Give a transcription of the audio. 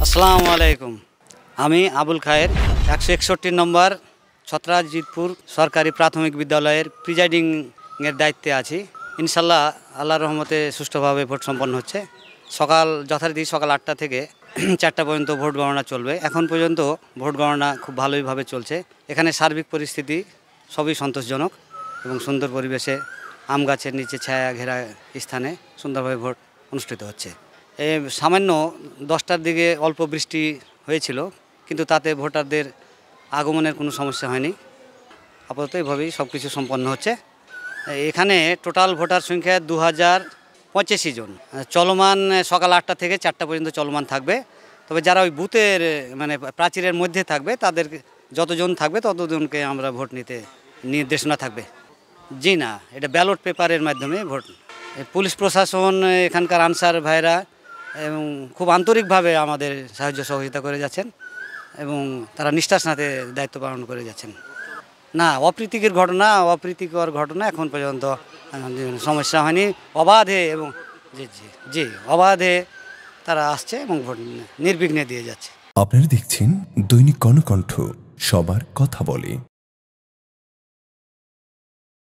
আসসালামু আলাইকুম। আমি আবুল খায়ের 161 নম্বর ছত্রাজিতপুর সরকারি প্রাথমিক বিদ্যালয়ের প্রিজাইডিংয়ের দায়িত্বে আছি। ইনশাল্লাহ আল্লাহর রহমতে সুষ্ঠুভাবে ভোট সম্পন্ন হচ্ছে। যথারীতি সকাল 8টা থেকে 4টা পর্যন্ত ভোট গণনা চলবে। এখন পর্যন্ত ভোট গণনা খুব ভালোইভাবে চলছে। এখানে সার্বিক পরিস্থিতি সবই সন্তোষজনক এবং সুন্দর পরিবেশে আম গাছের নিচে ছায়া ঘেরা স্থানে সুন্দরভাবে ভোট অনুষ্ঠিত হচ্ছে। সামান্য 10টার দিকে অল্প বৃষ্টি হয়েছিল, কিন্তু তাতে ভোটারদের আগমনের কোনো সমস্যা হয়নি। আপাতত এভাবেই সব কিছু সম্পন্ন হচ্ছে। এখানে টোটাল ভোটার সংখ্যা 2085 জন। চলমান সকাল 8টা থেকে 4টা পর্যন্ত চলমান থাকবে। তবে যারা ওই বুথের প্রাচীরের মধ্যে থাকবে, তাদের যতজন থাকবে ততজনকে আমরা ভোট নিতে নির্দেশনা থাকবে। জি না, এটা ব্যালট পেপারের মাধ্যমে ভোট। পুলিশ প্রশাসন, এখানকার আনসার ভাইরা এবং খুব আন্তরিকভাবে আমাদের সাহায্য সহযোগিতা করে যাচ্ছেন এবং তারা নিষ্ঠার সাথে দায়িত্ব পালন করে যাচ্ছেন। না, অপ্রীতিকর ঘটনা এখন পর্যন্ত সমস্যা হয়নি। অবাধে এবং জি অবাধে তারা আসছে এবং ভোট নির্বিঘ্নে দিয়ে যাচ্ছে। আপনারা দেখছেন দৈনিক কর্ণকণ্ঠ, সবার কথা বলে।